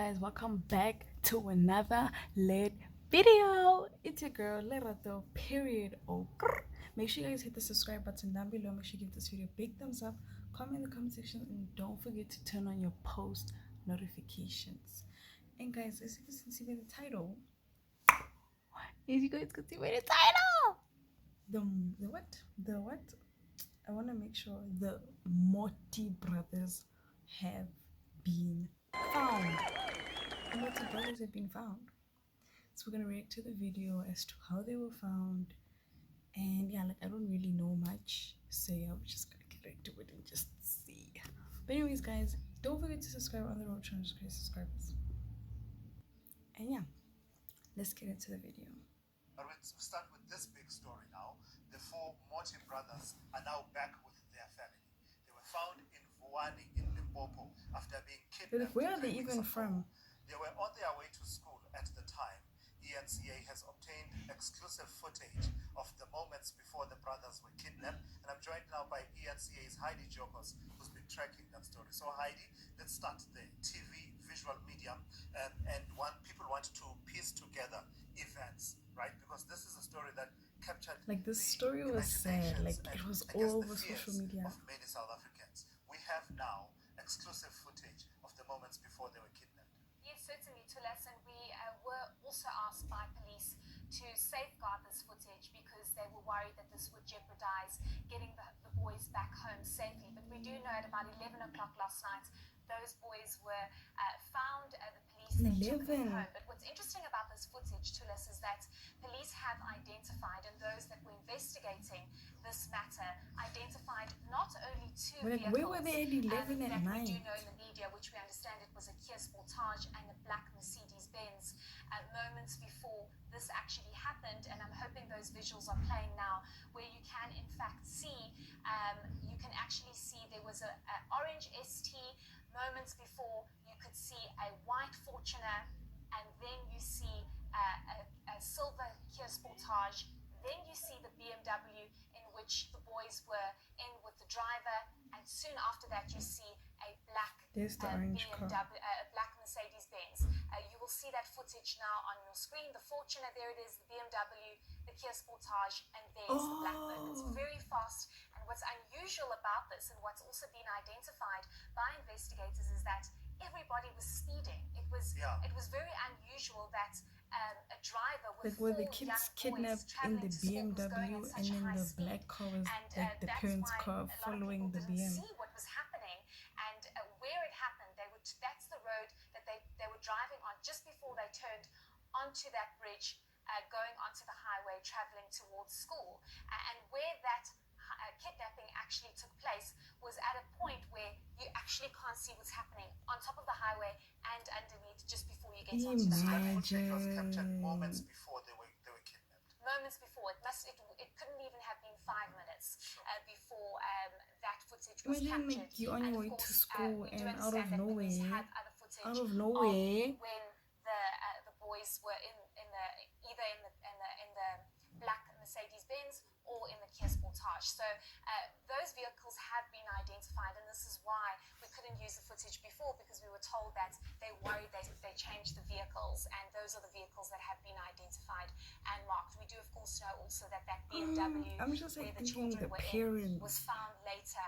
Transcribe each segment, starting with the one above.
guys, welcome back to another lit video. It's your girl Lerato period. Make sure you guys hit the subscribe button down below. Make sure you give this video a big thumbs up, comment in the comment section, and don't forget to turn on your post notifications. And guys, as you can see by the title, the what I want to make sure the Moti brothers have been found. The Moti brothers have been found. So we're gonna react to the video as to how they were found. And yeah, like I don't really know much, so yeah, we're just gonna get into it and just see. But anyways, guys, don't forget to subscribe on the road to 100 subscribers. And yeah, let's get into the video. Let's start with this big story now. The four Moti brothers are now back with their family. They were found in Vuwani in Limpopo after being kidnapped. Like, where are they even from? They were on their way to school at the time. ENCA has obtained exclusive footage of the moments before the brothers were kidnapped. And I'm joined now by ENCA's Heidi Jokos, who's been tracking that story. So Heidi, let's start the TV visual medium. And people want to piece together events, right? Because this is a story that captured, like, this story was sad. Like, it was all over social media of many South Africans. We have now exclusive footage of the moments before they were kidnapped. Yes, certainly, Tulas, and we were also asked by police to safeguard this footage because they were worried that this would jeopardize getting the boys back home safely. But we do know at about 11 o'clock last night, those boys were found. The police then took them home. But what's interesting about this footage, Tulas, is that police have identified, and those that were investigating this matter identified not only two vehicles. Where were they at 11 at that night? We do know in the media, which we understand it was a Kia Sportage and a black Mercedes-Benz moments before this actually happened. And I'm hoping those visuals are playing now, where you can in fact see, you can actually see there was a orange ST moments before. You could see a white Fortuner, and then you see a silver Kia Sportage. Then you see the BMW in which the boys were in with the driver, and soon after that you see a black orange BMW, a black Mercedes-Benz. You will see that footage now on your screen. The Fortuner, there it is, the BMW, the Kia Sportage, and there's the Blackbird. It's very fast. And what's unusual about this, and what's also been identified by investigators, is that everybody was speeding. It was very unusual that a driver with were the kids kidnapped in the BMW, and then the black car was like the parents' car following the BM. See what was happening, and where it happened, that's the road that they were driving on just before they turned onto that bridge, going onto the highway, traveling towards school. And where that kidnapping actually took place was at a point where you actually can't see what's happening on top of the highway and underneath just before you get onto the highway. It was captured moments before they were kidnapped. Moments before. It couldn't even have been 5 minutes before that footage was Imagine, captured. like, you're on your way to school and out of nowhere, when the boys were either in the black Mercedes-Benz or in the Kia Sportage. So those vehicles have been identified, and this is why we couldn't use the footage before, because we were told that they worried that they changed the vehicles, and those are the vehicles that have been identified and marked. We do of course know also that BMW, I'm just like where the thinking children the were parents in, was found later,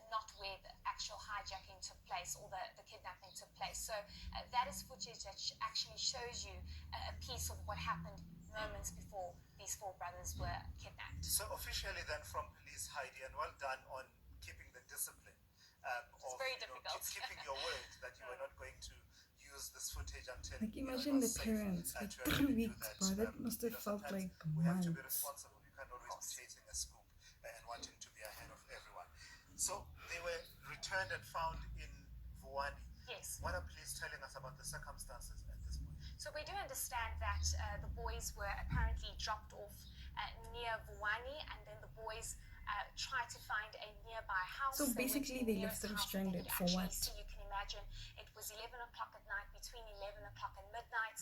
not where the actual hijacking took place or the kidnapping took place. So that is footage that actually shows you a piece of what happened moments before these four brothers were kidnapped. So officially then from police, Heidi, and well done on keeping the discipline. It's very difficult. Keeping your word that you were not going to use this footage until, like, imagine the parents, like 3 weeks, bro. That must have felt like we have to be months. responsible. You can't always be chasing a scoop and wanting to be ahead of everyone. So they were returned and found in Vuwani. Yes. What are police telling us about the circumstances at this point? So we do understand that the boys were apparently dropped off near Vuwani, and then the boys tried to find a nearby house. So basically they left them stranded for what? So you can imagine it was 11 o'clock at night, between 11 o'clock and midnight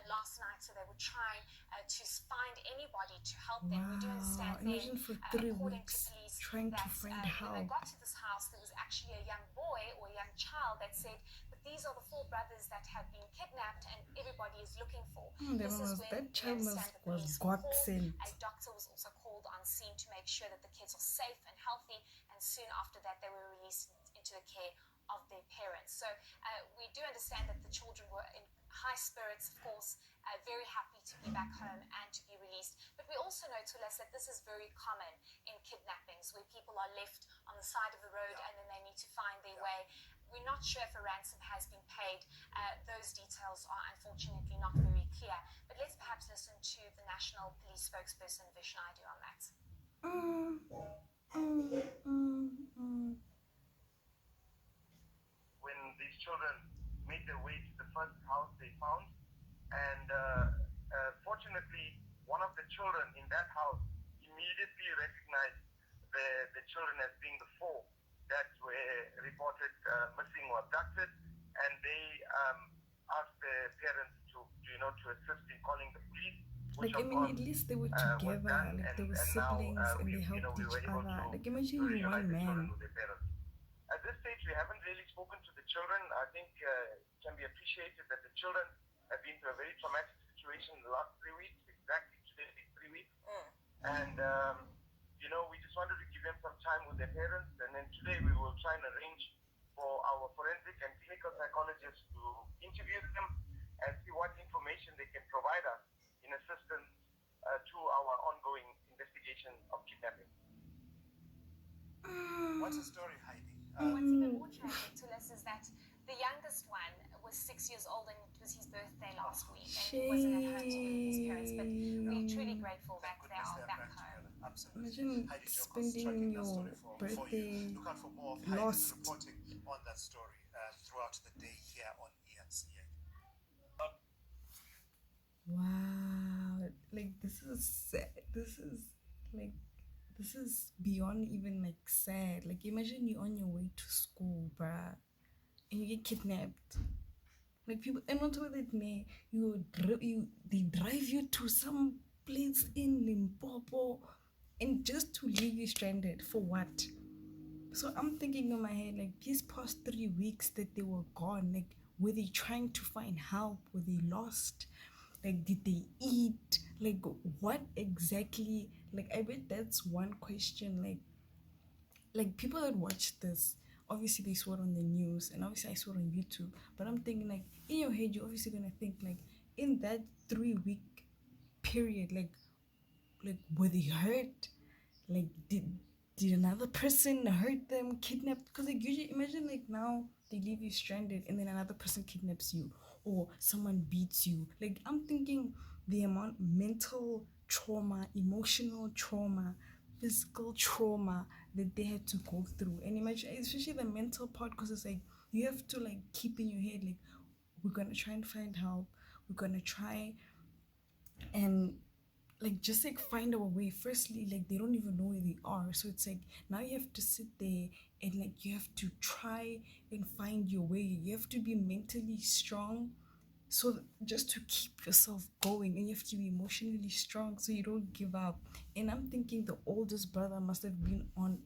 last night. So they were trying to find anybody to help them. We do understand imagine for 3 according weeks to police, trying to that find when they help. got to this house, there was actually a young boy or a young child that said that these are the four brothers that have been kidnapped and everybody is looking for. That This one is was, when that we child understand the was police were God called. sent. A doctor was also called on scene to make sure that the kids are safe and healthy, and soon after that they were released into the care of their parents. So we do understand that the children were in high spirits, of course, very happy to be back home and to be released. But we also know, Tules, that this is very common in kidnappings, where people are left on the side of the road and then they need to find their way. We're not sure if a ransom has been paid. Those details are unfortunately not very clear. But let's perhaps listen to the National Police spokesperson, Vishnaidu, on that. When these children made their way to the first house they found, and fortunately, one of the children in that house immediately recognized the children as being the four that were reported missing or abducted, and they asked the parents to assist in calling the police. Like, I mean, at least they were together, like they were siblings, and they helped each other. Like, imagine you one man. At this stage, we haven't really spoken to the children. I think it can be appreciated that the children have been through a very traumatic situation in the last 3 weeks, exactly today, 3 weeks. And, we just wanted to give them some time with their parents. And then today we will try and arrange for our forensic and clinical psychologists to interview them and see what information they can provide us in assistance to our ongoing investigation of kidnapping. What's the story, Heidi? What's even more tragic to us is that the youngest one was 6 years old and it was his birthday last week and he wasn't at home to be with his parents, but we're truly grateful that they are back home. Imagine spending your birthday Look out for more of lost. Heidi's reporting on that story throughout the day here on ENCA. Wow, like this is sad. This is beyond even like sad. Like, imagine you're on your way to school, bruh, and you get kidnapped. Like, people, and on top of that, man, they drive you to some place in Limpopo, and just to leave you stranded for what? So I'm thinking in my head, like, these past 3 weeks that they were gone, like, were they trying to find help? Were they lost? Like, did they eat? Like, what exactly? Like, I bet that's one question. Like people that watch this, obviously they saw it on the news, and obviously I saw it on YouTube. But I'm thinking, like, in your head, you're obviously gonna think, like, in that 3 week period, like were they hurt? Like, did another person hurt them, kidnap? Because, like, usually imagine, like, now they leave you stranded and then another person kidnaps you or someone beats you. Like, I'm thinking the amount mental trauma, emotional trauma, physical trauma that they had to go through. And imagine, especially the mental part, because it's like you have to, like, keep in your head, like, we're gonna try and find help, we're gonna try and, like, just, like, find our way. Firstly, like, they don't even know where they are, so it's like now you have to sit there and, like, you have to try and find your way. You have to be mentally strong, so just to keep yourself going, and you have to be emotionally strong so you don't give up. And I'm thinking the oldest brother must have been on,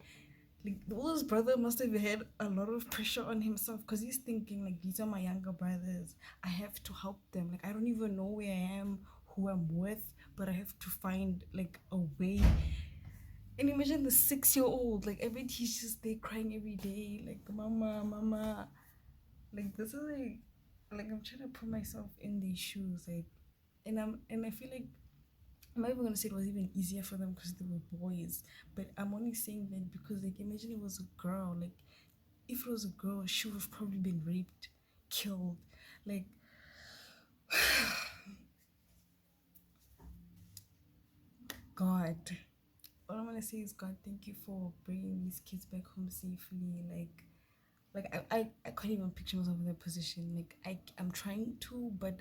like, the oldest brother must have had a lot of pressure on himself, because he's thinking, like, these are my younger brothers, I have to help them. Like, I don't even know where I am, who I'm with, but I have to find, like, a way. And imagine the 6-year-old, like, I bet he's just there crying every day, like, mama, mama. Like, this is like I'm trying to put myself in these shoes, like, and I feel like I'm not even gonna say it was even easier for them because they were boys, but I'm only saying that because, like, imagine it was a girl. Like, if it was a girl, she would have probably been raped, killed. Like, God, all I'm gonna say is, God, thank you for bringing these kids back home safely. I can't even picture myself in their position. Like, I'm trying to, but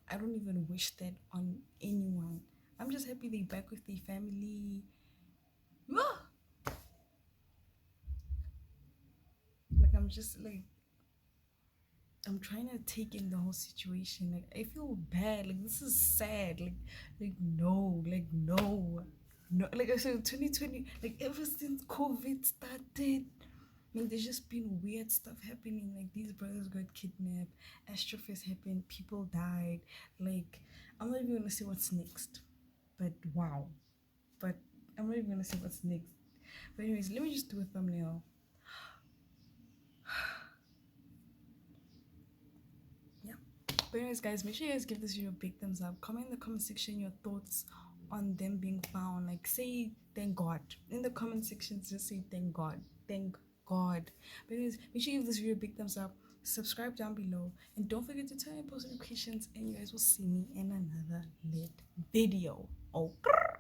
I don't even wish that on anyone. I'm just happy they're back with their family. Ah! Like, I'm just, like, I'm trying to take in the whole situation. Like, I feel bad. Like, this is sad. No. Like I said, 2020, like, ever since COVID started, mean, there's just been weird stuff happening. Like, these brothers got kidnapped, Astrophists happened, people died. Like, I'm not even gonna say what's next. But wow. But I'm not even gonna say what's next. But anyways, let me just do a thumbnail. Yeah. But anyways, guys, make sure you guys give this video a big thumbs up. Comment in the comment section your thoughts on them being found. Like, say thank God. In the comment section, just say thank God. Thank God. But anyways, make sure you give this video a big thumbs up. Subscribe down below. And don't forget to turn on post notifications. And you guys will see me in another lit video. Okay.